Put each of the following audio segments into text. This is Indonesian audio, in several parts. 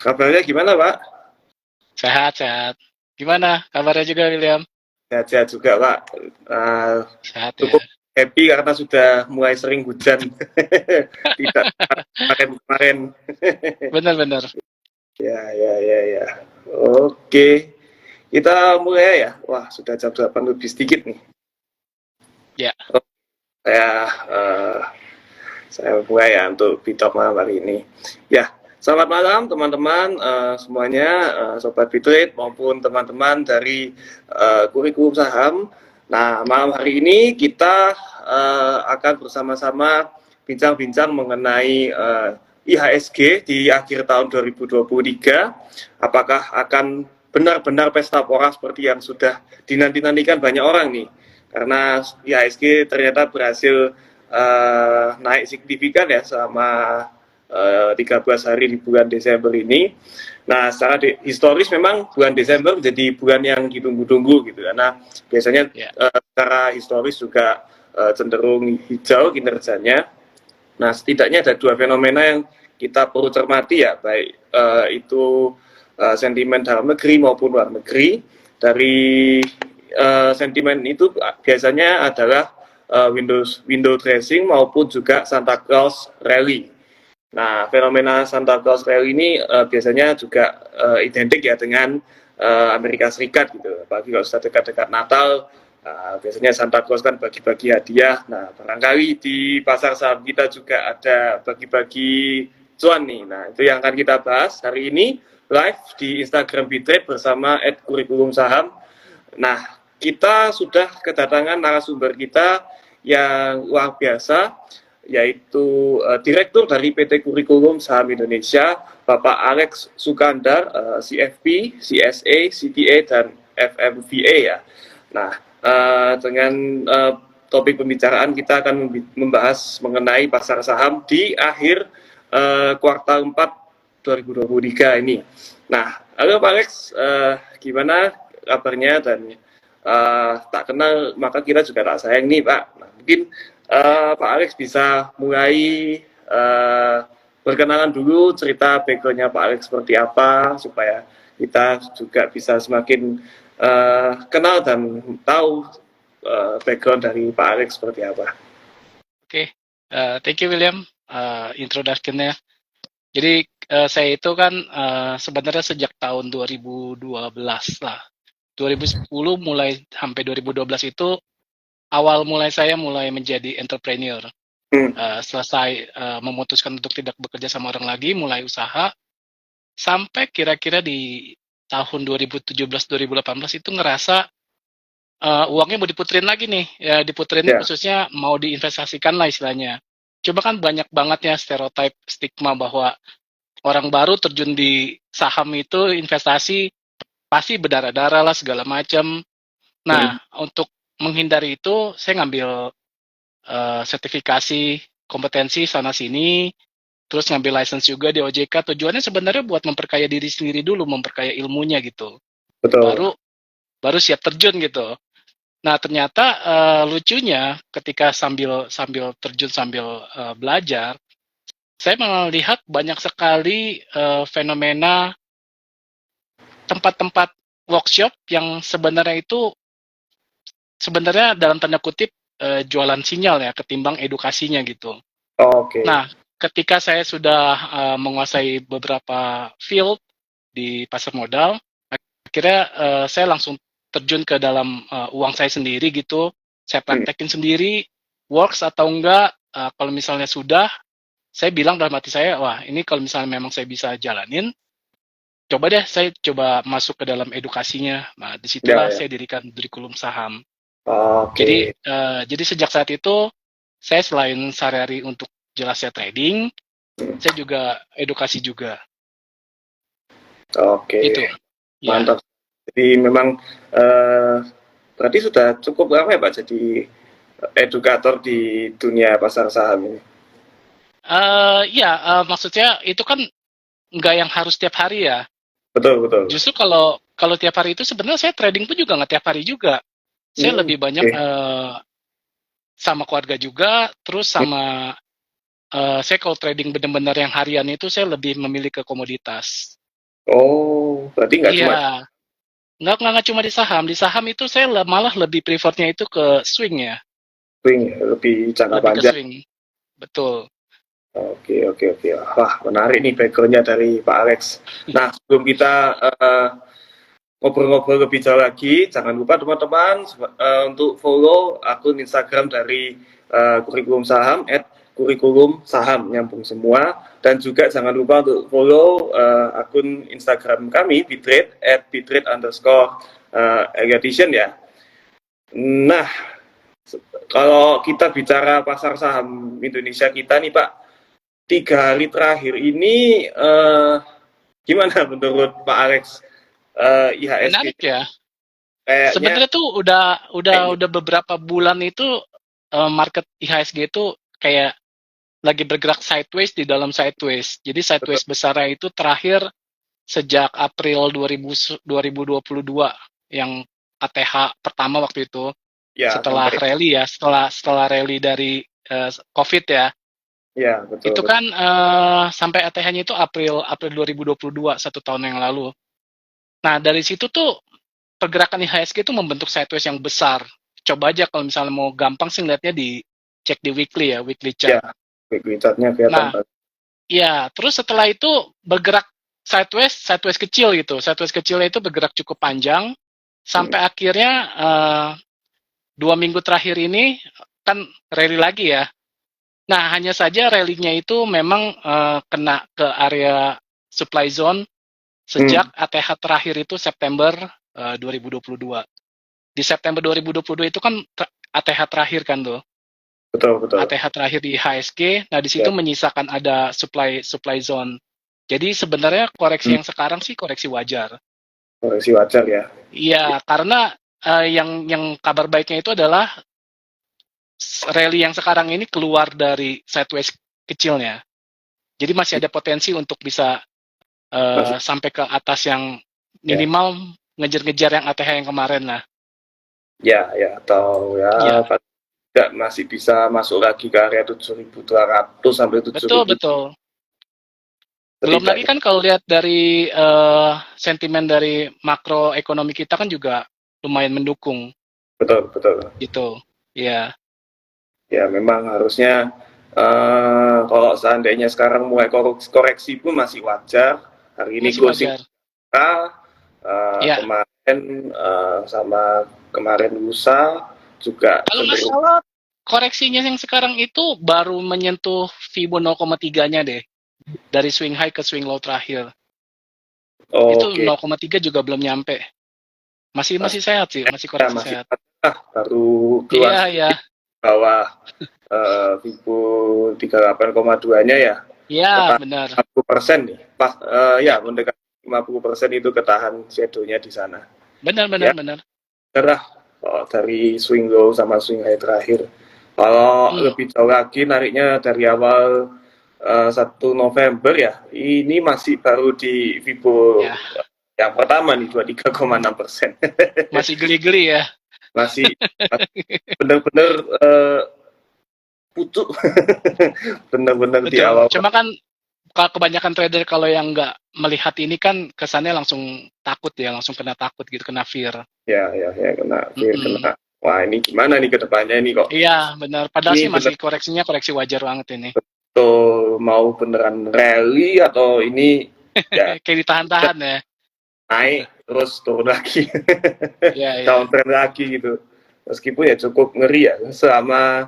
Kabarnya gimana, Pak? Sehat, sehat. Gimana kabarnya juga, William? Sehat-sehat juga, Pak. Eh, Sehat Cukup ya. happy karena sudah mulai sering hujan. Tidak kemarin-kemarin. Bener-bener. Ya, ya, ya, ya. Oke. Kita mulai ya. Wah, sudah jam 8 lebih sedikit nih. Ya, Oh, saya, eh, saya mulai ya untuk Bitok malam hari ini. Ya, selamat malam teman-teman semuanya, Sobat Bitread maupun teman-teman dari kurikulum saham. Nah, malam hari ini kita akan bersama-sama bincang-bincang mengenai IHSG di akhir tahun 2023. Apakah akan benar-benar pesta pora seperti yang sudah dinanti-nantikan banyak orang nih? Karena IHSG ternyata berhasil naik signifikan ya selama 13 hari di bulan Desember ini. Nah, secara historis memang bulan Desember menjadi bulan yang ditunggu-tunggu gitu karena biasanya ya. secara historis juga cenderung hijau kinerjanya. Nah, setidaknya ada dua fenomena yang kita perlu cermati ya, baik itu sentimen dalam negeri maupun luar negeri. Dari sentimen itu biasanya adalah window dressing maupun juga Santa Claus rally. Nah, fenomena Santa Claus rally ini biasanya juga identik ya dengan Amerika Serikat gitu. Apalagi kalau sudah dekat-dekat Natal, biasanya Santa Claus kan bagi-bagi hadiah. Nah, barangkali di pasar saham kita juga ada bagi-bagi cuan nih. Nah, itu yang akan kita bahas hari ini live di Instagram Bitrade bersama @kurikulum_saham. Nah, kita sudah kedatangan narasumber kita yang luar biasa, yaitu Direktur dari PT Kurikulum Saham Indonesia, Bapak Alex Sukandar, CFP, CSA, CTA, dan FMVA ya. Nah, dengan topik pembicaraan kita akan membahas mengenai pasar saham di akhir kuartal 4 2023 ini. Nah, halo Pak Alex, gimana kabarnya dan tak kenal maka kita juga tak sayang nih Pak. Nah, mungkin Pak Alex bisa mulai perkenalan dulu cerita backgroundnya Pak Alex seperti apa supaya kita juga bisa semakin kenal dan tahu background dari Pak Alex seperti apa. Oke. Thank you, William. Introduction-nya. Jadi, saya itu kan sebenarnya sejak tahun 2012 lah. 2010 mulai sampai 2012 itu awal mulai saya mulai menjadi entrepreneur. Hmm. Selesai memutuskan untuk tidak bekerja sama orang lagi, mulai usaha, sampai kira-kira di tahun 2017-2018 itu ngerasa uangnya mau diputerin lagi nih, ya diputerin Ya, khususnya mau diinvestasikan lah istilahnya. Coba kan banyak banget ya stereotip stigma bahwa orang baru terjun di saham itu investasi pasti berdarah-darah lah segala macam. Nah, hmm. untuk menghindari itu saya ngambil sertifikasi kompetensi sana sini, terus ngambil license juga di OJK. Tujuannya sebenarnya buat memperkaya diri sendiri dulu, memperkaya ilmunya gitu. Betul. Baru baru siap terjun gitu. Nah, ternyata lucunya ketika sambil sambil terjun sambil belajar, saya melihat banyak sekali fenomena tempat-tempat workshop yang sebenarnya itu sebenarnya dalam tanda kutip jualan sinyal ya ketimbang edukasinya gitu. Oke. Nah, ketika saya sudah menguasai beberapa field di pasar modal, akhirnya saya langsung terjun ke dalam uang saya sendiri gitu. Saya Hmm. praktekin sendiri, works atau enggak. Kalau misalnya sudah, saya bilang dalam hati saya, wah ini kalau misalnya memang saya bisa jalanin, coba deh saya coba masuk ke dalam edukasinya. Nah, Ya, disitulah ya. saya dirikan kurikulum saham. Jadi, Oke. jadi sejak saat itu, saya selain sehari-hari untuk jelasnya trading, saya juga edukasi juga. Oke. Itu, ya. Mantap. Jadi memang eh, berarti sudah cukup lama ya Pak jadi edukator di dunia pasar saham ini. Ya, maksudnya itu kan nggak yang harus tiap hari ya. Betul, betul. Justru kalau kalau tiap hari itu sebenarnya saya trading pun juga nggak tiap hari juga. Saya Hmm, lebih banyak oke. sama keluarga juga, terus sama saya kalau trading benar-benar yang harian itu saya lebih memilih ke komoditas. Oh, berarti nggak cuma Iya, nggak cuma di saham. Di saham itu saya malah lebih prefernya itu ke swing ya, swing, ya, lebih jangka lebih ke panjang. swing. Betul. Oke, oke, oke. Wah, menarik nih background-nya dari Pak Alex. Nah, sebelum kita ngobrol-ngobrol lebih jauh lagi, jangan lupa teman-teman untuk follow akun Instagram dari Kurikulum Saham @kurikulum saham nyambung semua, dan juga jangan lupa untuk follow akun Instagram kami Bitrate @bitrate_edition ya. Nah, kalau kita bicara pasar saham Indonesia kita nih Pak, 3 hari terakhir ini gimana menurut Pak Alex, IHSG Menarik ya. kayaknya Sebenarnya tuh naik nih. udah beberapa bulan itu market IHSG itu kayak lagi bergerak sideways di dalam sideways. Jadi Betul. sideways besarnya itu terakhir sejak April 2022 yang ATH pertama waktu itu, Ya, setelah sampai rally ya, setelah rally dari COVID ya. ya betul Itu betul. kan sampai ATH-nya itu April April 2022, 1 tahun yang lalu. Nah, dari situ tuh pergerakan IHSG itu membentuk sideways yang besar. Coba aja kalau misalnya mau gampang sih lihatnya di cek di weekly ya, weekly Ya, chart. likuiditasnya kelihatan Nah, bagus. ya, terus setelah itu bergerak sideways, sideways kecil gitu. Sideways kecilnya itu bergerak cukup panjang Hmm. sampai akhirnya 2 minggu terakhir ini kan rally lagi ya. Nah, hanya saja rally-nya itu memang kena ke area supply zone Hmm, sejak ATH terakhir itu September 2022. Di September 2022 itu kan ATH terakhir kan tuh. betul betul. ATH terakhir di HSG. Nah, di situ Ya, menyisakan ada supply supply zone. Jadi sebenarnya koreksi hmm, yang sekarang sih koreksi wajar. koreksi wajar ya. Iya, karena yang kabar baiknya itu adalah rally yang sekarang ini keluar dari sideways kecilnya. Jadi masih ada potensi untuk bisa Masih sampai ke atas yang ya. minimal ngejar-ngejar yang ATH yang kemarin lah. Ya, ya, atau ya Iya, tidak masih bisa masuk lagi ke area 7.200 sampai tujuh betul ribu betul. Belum lagi setidaknya. kan kalau lihat dari sentimen dari makroekonomi kita kan juga lumayan mendukung Betul, betul. gitu. Iya, Ya, memang harusnya kalau seandainya sekarang mulai koreksi pun masih wajar. Hari ini masih closing wajar. Iya. kemarin sama kemarin lusa juga Kalau nggak cenderung salah koreksinya yang sekarang itu baru menyentuh Fibo 0,3-nya deh. Dari swing high ke swing low terakhir. Itu oke. 0,3 juga belum nyampe. Masih Masih masih sehat sih, masih ya, koreksi masih sehat. baru keluar Iya, sedikit ya. bawah Vivo 38,2-nya ya, Iya, ketahan benar. 50% nih. Pas ya Ya, mendekati 50% itu ketahan shadow-nya di sana. benar Ya, benar benar. cerah dari swing low sama swing high terakhir. Kalau Hmm, lebih jauh lagi nariknya dari awal 1 November ya, ini masih baru di Vivo ya, yang pertama nih 23,6%. masih geli-geli ya. masih benar-benar pucuk. Benar-benar di Betul. awal. Cuma kan kalau kebanyakan trader kalau yang nggak melihat ini kan kesannya langsung takut ya, langsung kena takut gitu, kena fear. Ya, ya, ya, kena fear, Mm-mm. kena. Wah, ini gimana nih ke depannya ini kok? Iya, benar. Padahal Ini sih benar masih koreksinya koreksi wajar banget ini. betul mau beneran rally atau ini ya Kayak ditahan-tahan ya. naik terus turun lagi, Iya, iya. downtrend lagi gitu. Meskipun ya cukup ngeri ya selama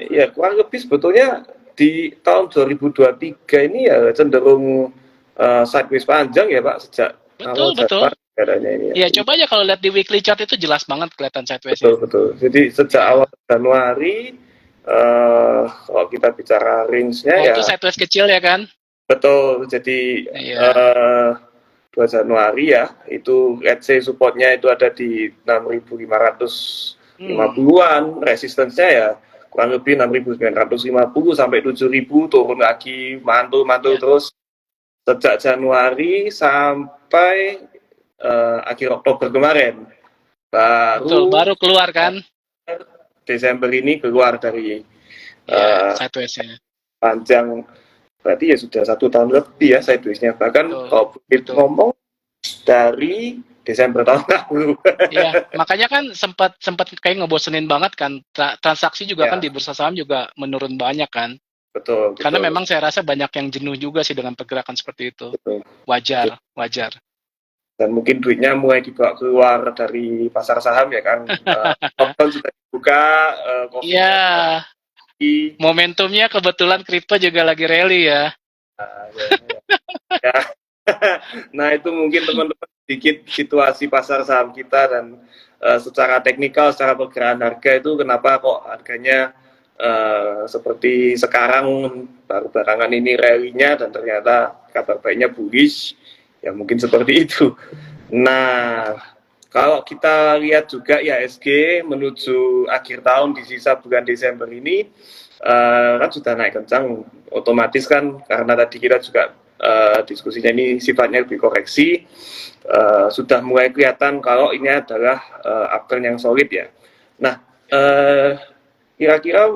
ya kurang lebih sebetulnya di tahun 2023 ini ya cenderung sideways panjang ya Pak sejak awal Betul, betul. Januari katanya ini ya. Iya, coba aja kalau lihat di weekly chart itu jelas banget kelihatan Betul sideways-nya. betul. Jadi sejak Iya. awal Januari kalau kita bicara range-nya Oh, ya itu sideways kecil ya kan? betul. Jadi Iya. 2 Januari ya, itu let's say supportnya itu ada di 6.550-an, Hmm. resistance-nya ya kurang lebih 6.950 sampai 7.000, turun lagi, mantul-mantul Iya. terus sejak Januari sampai akhir Oktober kemarin. Betul, Baru baru keluar kan? Desember ini keluar dari Iya, uh, sideways-nya. panjang berarti ya sudah 1 tahun lebih ya sideways-nya. Bahkan Betul, kalau boleh betul. ngomong dari Desember tahun lalu. Iya, makanya kan sempat sempat kayak ngebosenin banget kan. Transaksi juga kan Ya, di bursa saham juga menurun banyak kan. betul, Karena betul, memang saya rasa banyak yang jenuh juga sih dengan pergerakan seperti itu. betul. Wajar, wajar. Dan mungkin duitnya mulai dibawa keluar dari pasar saham ya kan. Lockdown sudah dibuka, Iya, COVID-nya sudah tinggi. momentumnya kebetulan kripto juga lagi rally ya. Nah, ya. Nah, itu mungkin teman-teman sedikit situasi pasar saham kita dan secara teknikal, secara pergerakan harga itu kenapa kok harganya seperti sekarang baru belakangan ini rally-nya dan ternyata kabar baiknya bullish, ya mungkin seperti itu. Nah, kalau kita lihat juga IHSG menuju akhir tahun di sisa bulan Desember ini kan sudah naik kencang, otomatis kan karena tadi kita juga diskusinya ini sifatnya lebih koreksi, sudah mulai kelihatan kalau ini adalah uptrend yang solid ya. Nah, kira-kira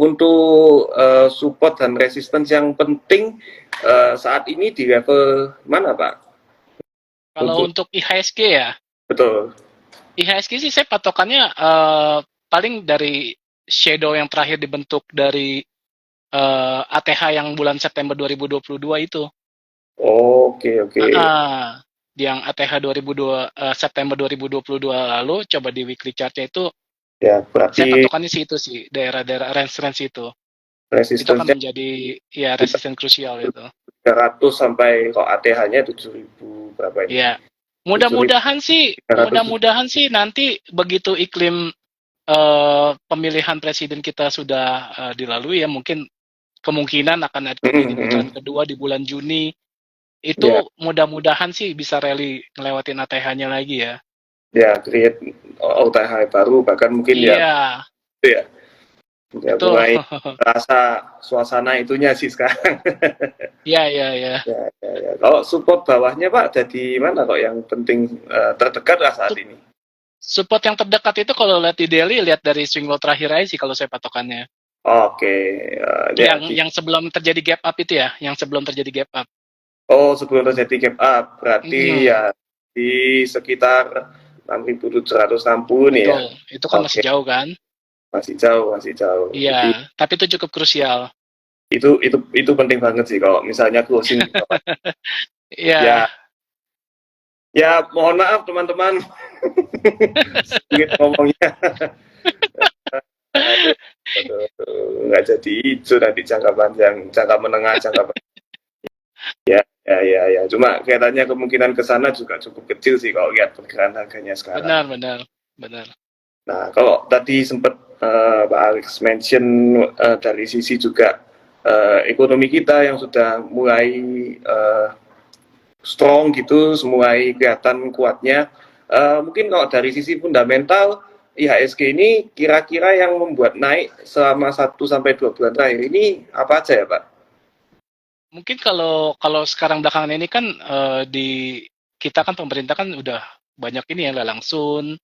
untuk support dan resistance yang penting saat ini di level mana Pak? Kalau Untuk untuk IHSG ya, betul. IHSG sih saya patokannya paling dari shadow yang terakhir dibentuk dari ATH yang bulan September 2022 itu. Oke, oke. Yang ATH 2002 September 2022 lalu coba di weekly chartnya itu Ya, saya berarti patokannya sih itu sih daerah-daerah range itu. Itu akan resistance-nya menjadi ya resisten krusial itu. 300 sampai kok ATH-nya 7.000 berapa ini? Ya, 7.300. mudah-mudahan sih nanti begitu iklim pemilihan presiden kita sudah dilalui ya, mungkin kemungkinan akan terjadi putaran kedua di bulan Juni. Ya, Itu mudah-mudahan sih bisa rally ngelewatin ATH-nya lagi ya. ya create OTH baru bahkan mungkin ya Iya, itu ya. Ya betul. mulai rasa suasana itunya sih sekarang. Iya, iya, iya. Ya, ya, ya. Kalau support bawahnya Pak ada di mana kok yang penting terdekat lah saat ini? Support yang terdekat itu kalau lihat di daily, lihat dari swing low terakhir aja sih kalau saya patokannya. Oke, ya, Yang sebelum terjadi gap up itu ya, yang sebelum terjadi gap up. oh sebelum terjadi gap up berarti Hmm, ya di sekitar 6.760 nih ya. betul. Itu kan masih Oke, jauh kan? masih jauh, masih jauh. Iya, Jadi tapi itu cukup krusial. itu penting banget sih kalau misalnya closing di bawah. Iya, Ya, ya mohon maaf teman-teman sedikit ngomongnya. Aduh, nggak jadi hijau nanti jangka panjang, jangka menengah, jangka panjang. Ya, ya, ya, ya. Cuma kelihatannya kemungkinan ke sana juga cukup kecil sih kalau lihat pergerakan harganya sekarang. benar, benar, benar. Nah, kalau tadi sempat Pak Alex mention dari sisi juga ekonomi kita yang sudah mulai strong gitu, mulai kelihatan kuatnya. Mungkin kalau dari sisi fundamental, IHSG ini kira-kira yang membuat naik selama 1 sampai 2 bulan terakhir ini apa aja ya Pak? Mungkin kalau kalau sekarang belakangan ini kan di kita kan pemerintah kan udah banyak ini ya lelang sun,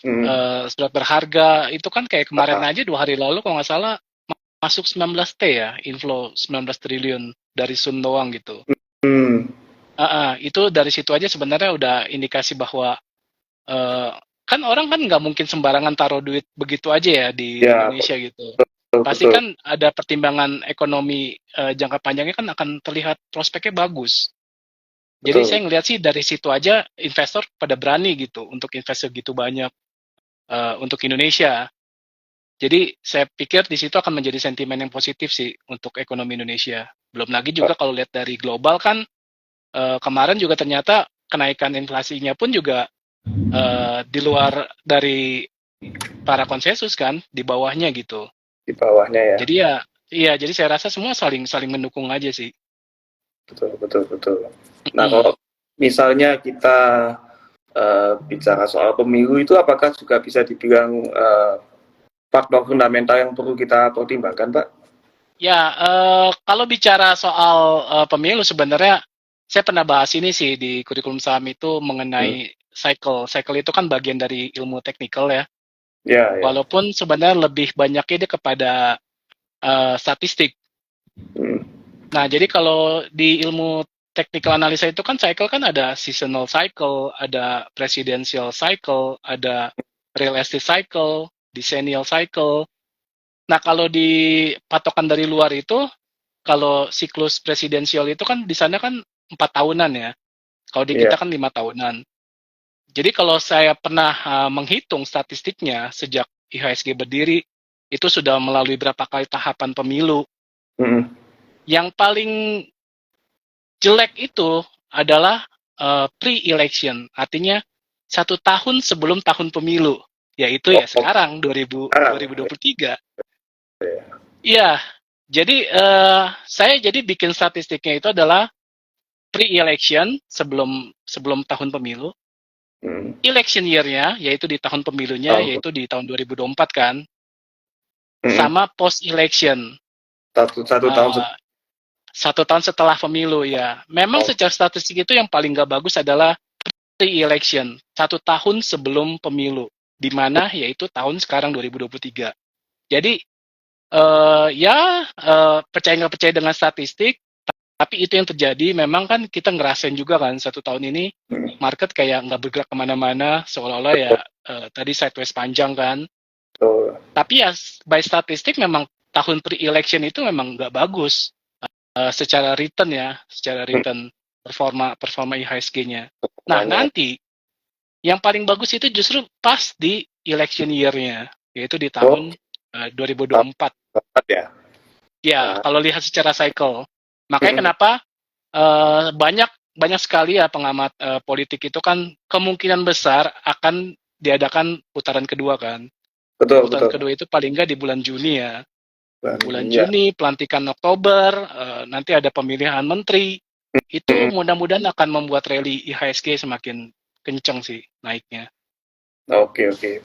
Hmm. surat berharga itu kan kayak kemarin Ah, aja 2 hari lalu kalau nggak salah masuk 19 T ya, inflow 19 triliun dari sun doang gitu. hmm. Itu dari situ aja sebenarnya udah indikasi bahwa eh, kan orang kan nggak mungkin sembarangan taruh duit begitu aja ya di Ya, Indonesia gitu. betul, Pasti betul, kan ada pertimbangan ekonomi jangka panjangnya kan akan terlihat prospeknya bagus. Jadi betul. saya ngelihat sih dari situ aja investor pada berani gitu untuk invest segitu banyak untuk Indonesia. Jadi saya pikir di situ akan menjadi sentimen yang positif sih untuk ekonomi Indonesia. Belum lagi juga kalau lihat dari global kan kemarin juga ternyata kenaikan inflasinya pun juga di luar dari para konsensus kan, di bawahnya gitu. Di bawahnya ya. Jadi ya, iya, jadi saya rasa semua saling saling mendukung aja sih. Betul, betul, betul. Nah, kalau misalnya kita bicara soal pemilu itu apakah juga bisa dibilang faktor fundamental yang perlu kita pertimbangkan, Pak? Ya, kalau bicara soal pemilu sebenarnya saya pernah bahas ini sih di kurikulum saham itu Hmm. mengenai cycle. Cycle itu kan bagian dari ilmu teknikal ya. Ya, ya. Walaupun sebenarnya lebih banyaknya dia kepada statistik. Hmm. Nah, jadi kalau di ilmu technical analisa itu kan cycle kan ada seasonal cycle, ada presidential cycle, ada real estate cycle, decennial cycle. Nah, kalau di patokan dari luar itu, kalau siklus presidensial itu kan di sana kan 4 tahunan ya. Kalau di Iya. kita kan 5 tahunan. Jadi kalau saya pernah menghitung statistiknya sejak IHSG berdiri, itu sudah melalui berapa kali tahapan pemilu. Mm-mm. Yang paling jelek itu adalah pre-election, artinya 1 tahun sebelum tahun pemilu, yaitu ya Oh, sekarang 2000, sekarang. 2023. Ya. Iya, jadi saya jadi bikin statistiknya itu adalah pre-election sebelum sebelum tahun pemilu, Mm. election year-nya yaitu di tahun pemilunya Tahun. yaitu di tahun 2024 kan, Mm-mm. sama post-election Satu tahun eh, 1 tahun setelah pemilu ya. Memang setelah. secara statistik itu yang paling nggak bagus adalah pre-election, 1 tahun sebelum pemilu, di mana yaitu tahun sekarang 2023. Jadi percaya nggak percaya dengan statistik, tapi itu yang terjadi. Memang kan kita ngerasain juga kan 1 tahun ini Mm. market kayak nggak bergerak kemana-mana, seolah-olah ya tadi sideways panjang kan. Betul. Tapi ya by statistik memang tahun pre-election itu memang nggak bagus secara return ya, secara Mm. return performa IHSG-nya. Nah Semuanya. nanti yang paling bagus itu justru pas di election year-nya, yaitu di Oh, tahun 2024. tepat ya. Ya, Nah, kalau lihat secara cycle. Makanya mm-mm. kenapa banyak banyak sekali ya pengamat politik itu kan kemungkinan besar akan diadakan putaran kedua kan. Betul, Putaran betul. kedua itu paling nggak di bulan Juni ya. Bulan Iya. Juni, pelantikan Oktober, nanti ada pemilihan menteri. Itu Mm-mm. mudah-mudahan akan membuat rally IHSG semakin kencang sih naiknya. Oke, oke.